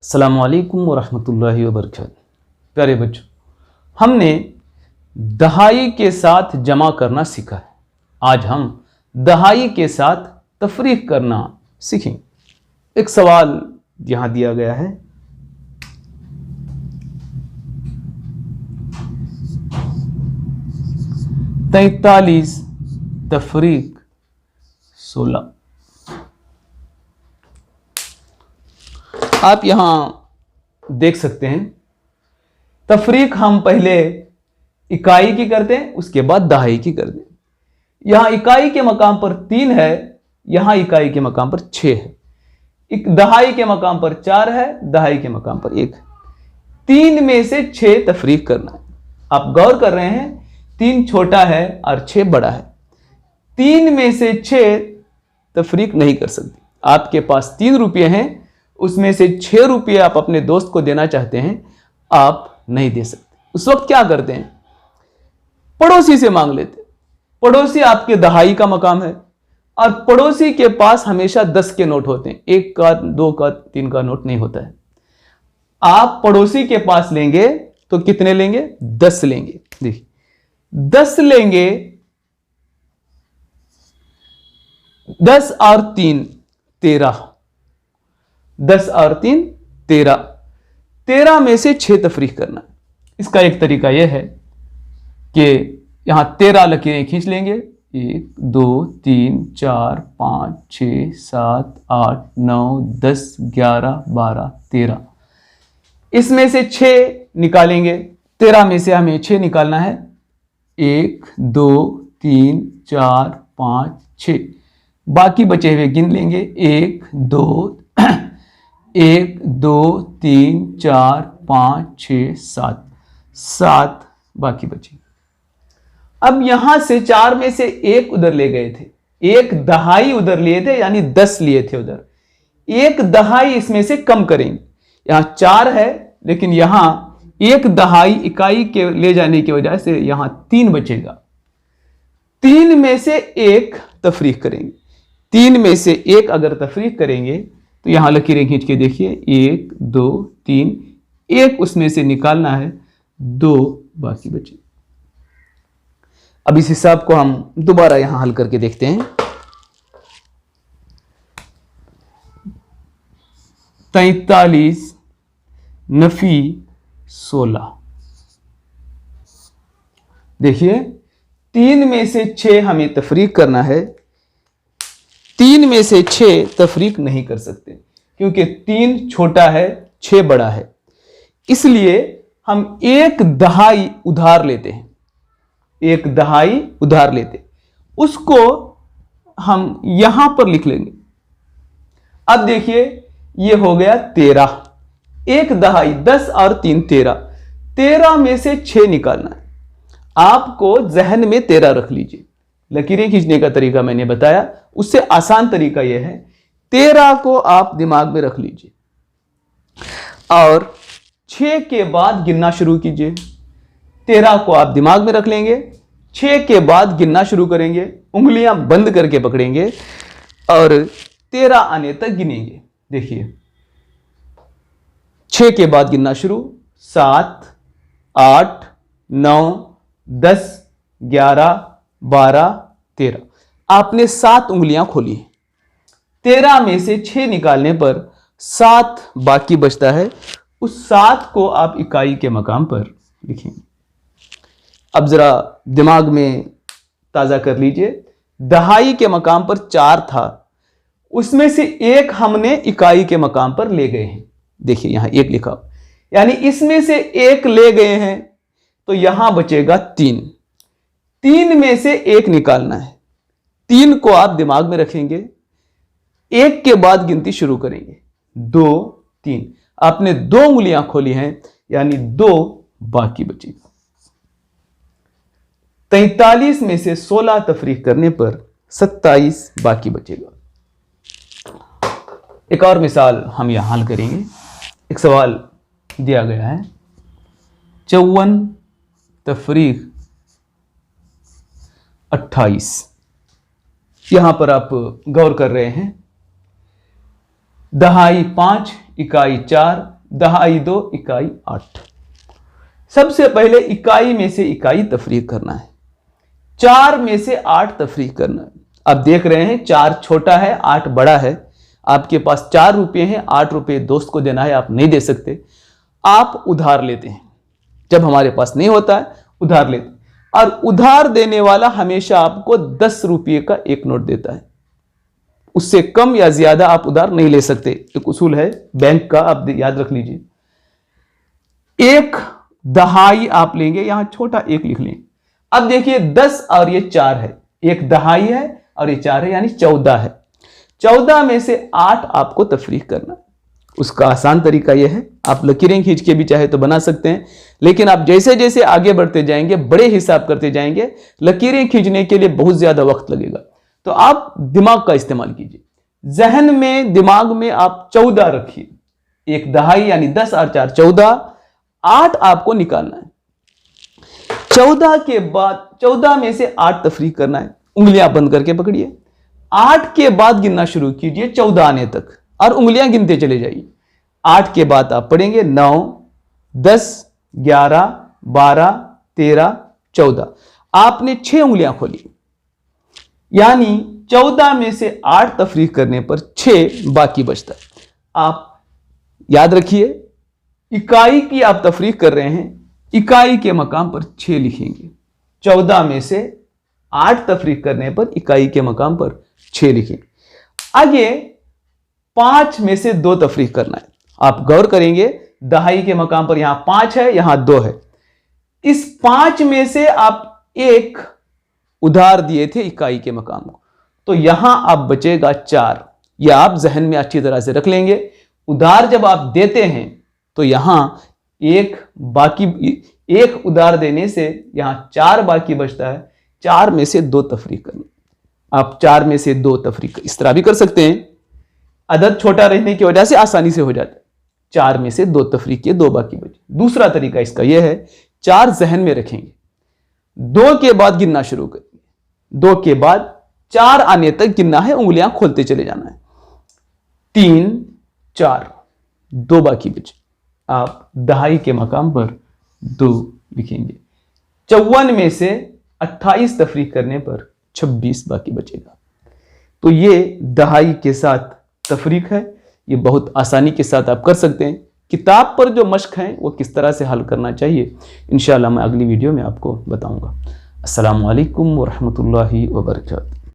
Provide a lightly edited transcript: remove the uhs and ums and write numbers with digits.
अस्सलामुअलैकुम वरहमतुल्लाहि वबरकातुहू। प्यारे बच्चों, हमने दहाई के साथ जमा करना सीखा है। आज हम दहाई के साथ तफरीक करना सीखेंगे। एक सवाल यहाँ दिया गया है, तैंतालीस तफरीक 16। आप यहां देख सकते हैं, तफरीक हम पहले इकाई की करते हैं, उसके बाद दहाई की करते हैं। यहां इकाई के मकाम पर 3 है, यहां इकाई के मकाम पर 6 है। दहाई के मकाम पर 4 है, दहाई के मकाम पर 1 है। 3 में से 6 तफरीक करना है। आप गौर कर रहे हैं, 3 छोटा है और 6 बड़ा है। 3 में से 6 तफरीक नहीं कर सकते। आपके पास 3 रुपये हैं, उसमें से 6 रुपये आप अपने दोस्त को देना चाहते हैं, आप नहीं दे सकते। उस वक्त क्या करते हैं? पड़ोसी से मांग लेते। पड़ोसी आपके दहाई का मकाम है और पड़ोसी के पास हमेशा 10 के नोट होते हैं, 1 का, 2 का, 3 का नोट नहीं होता है। आप पड़ोसी के पास लेंगे तो कितने लेंगे? 10 लेंगे। देखिए, 10 लेंगे, 10 और 3 13, 10 और 3 13। 13 में से 6 तफरीक करना है। इसका एक तरीका यह है कि यहां 13 लकीरें खींच लेंगे। 1 2 3 4 5 6 7 8 9 10 11 12 13। इसमें से 6 निकालेंगे। 13 में से हमें 6 निकालना है। 1 2 3 4 5 6। बाकी बचे हुए गिन लेंगे। 1 2 1 2 3 4 5 6 7 7 बाकी बचे। अब यहां से 4 में से 1 उधर ले गए थे, 1 दहाई उधर लिए थे, यानी 10 लिए थे उधर। 1 दहाई इसमें से कम करेंगे। यहां 4 है, लेकिन यहां 1 दहाई इकाई के ले जाने की वजह से यहां 3 बचेगा। 3 में से 1 तफरीक करेंगे। 3 में से 1 अगर तफरीक करेंगे तो यहां लकीरें खींच के देखिए, 1 2 3, 1 उसमें से निकालना है, 2 बाकी बचे। अब इस हिसाब को हम दोबारा यहां हल करके देखते हैं। 43 नफी 16। देखिए, 3 में से 6 हमें तफरीक करना है। 3 में से 6 तफरीक नहीं कर सकते, क्योंकि 3 छोटा है, 6 बड़ा है। इसलिए हम 1 दहाई उधार लेते हैं। 1 दहाई उधार लेते, उसको हम यहां पर लिख लेंगे। अब देखिए, यह हो गया 13। 1 दहाई 10 और 3 13। 13 में से 6 निकालना है। आपको जहन में 13 रख लीजिए। लकीरें खींचने का तरीका मैंने बताया, उससे आसान तरीका यह है, 13 को आप दिमाग में रख लीजिए और 6 के बाद गिनना शुरू कीजिए। 13 को आप दिमाग में रख लेंगे, 6 के बाद गिनना शुरू करेंगे, उंगलियां बंद करके पकड़ेंगे और 13 आने तक गिनेंगे। देखिए, 6 के बाद गिनना शुरू, 7 8 9 10 11 12 13। आपने 7 उंगलियां खोली। 13 में से 6 निकालने पर 7 बाकी बचता है। उस 7 को आप इकाई के मकाम पर लिखेंगे। अब जरा दिमाग में ताजा कर लीजिए। दहाई के मकाम पर 4 था, उसमें से 1 हमने इकाई के मकाम पर ले गए हैं। देखिए, यहां 1 लिखा, यानी इसमें से 1 ले गए हैं, तो यहां बचेगा 3। 3 में से 1 निकालना है। 3 को आप दिमाग में रखेंगे, 1 के बाद गिनती शुरू करेंगे, 2 3। आपने 2 उंगलियां खोली हैं, यानी 2 बाकी बचेगा। 43 में से 16 तफरीक करने पर 27 बाकी बचेगा। एक और मिसाल हम यहां हल करेंगे। एक सवाल दिया गया है, 54 तफरीक 28। यहां पर आप गौर कर रहे हैं, दहाई 5, इकाई 4, दहाई 2, इकाई 8। सबसे पहले इकाई में से इकाई तफरीक करना है। 4 में से 8 तफरीक करना है। अब देख रहे हैं 4 छोटा है, 8 बड़ा है। आपके पास 4 रुपये हैं, 8 रुपये दोस्त को देना है, आप नहीं दे सकते, आप उधार लेते हैं। जब हमारे पास नहीं होता है उधार लेते हैं, और उधार देने वाला हमेशा आपको 10 रुपये का एक नोट देता है। उससे कम या ज्यादा आप उधार नहीं ले सकते। एक उसूल है बैंक का, आप याद रख लीजिए। 1 दहाई आप लेंगे, यहां छोटा 1 लिख लेंगे। अब देखिए 10 और ये 4 है, 1 दहाई है और ये 4 है, यानी 14 है। 14 में से 8 आपको तफरीक करना है। उसका आसान तरीका यह है, आप लकीरें खींच के भी चाहे तो बना सकते हैं, लेकिन आप जैसे जैसे आगे बढ़ते जाएंगे, बड़े हिसाब करते जाएंगे, लकीरें खींचने के लिए बहुत ज्यादा वक्त लगेगा। तो आप दिमाग का इस्तेमाल कीजिए। जहन में, दिमाग में आप 14 रखिए। 1 दहाई यानी 10 और 4 14, 8 आपको निकालना है। 14 के बाद 14 में से 8 तफरीक करना है। उंगलियां बंद करके पकड़िए। 8 के बाद गिनना शुरू कीजिए 14 आने तक, और उंगलियां गिनते चले जाइए। 8 के बाद आप पढ़ेंगे 9, 10, 11, 12, 13, 14। आपने 6 उंगलियां खोली, यानी 14 में से 8 तफरीक करने पर 6 बाकी बचता है। आप याद रखिए, इकाई की आप तफरीक कर रहे हैं, इकाई के मकाम पर 6 लिखेंगे। 14 में से 8 तफरीक करने पर इकाई के मकाम पर 6 लिखेंगे। आगे 5 में से 2 तफरीक करना है। आप गौर करेंगे, दहाई के मकाम पर यहां 5 है, यहां 2 है। इस 5 में से आप 1 उधार दिए थे इकाई के मकाम को, तो यहां अब बचेगा 4। यह आप जहन में अच्छी तरह से रख लेंगे। उधार जब आप देते हैं तो यहां 1 उधार देने से यहां 4 बाकी बचता है। 4 में से 2 तफरीक करना। आप 4 में से 2 तफरीक इस तरह भी कर सकते हैं, अदद छोटा रहने की वजह से आसानी से हो जाता है। 4 में से 2 तफरीक किए, 2 बाकी बचे। दूसरा तरीका इसका यह है, 4 जहन में रखेंगे, 2 के बाद गिनना शुरू करेंगे। 2 के बाद 4 आने तक गिनना है, उंगलियां खोलते चले जाना है। 3, 4, 2 बाकी बचे। आप दहाई के मकाम पर 2 लिखेंगे। 54 में से 28 तफरीक करने पर 26 बाकी बचेगा। तो ये दहाई के साथ तफरीक है। ये बहुत आसानी के साथ आप कर सकते हैं। किताब पर जो मश्क है वो किस तरह से हल करना चाहिए, इंशाअल्लाह मैं अगली वीडियो में आपको बताऊंगा। अस्सलामु अलैकुम व रहमतुल्लाहि व बरकातहू।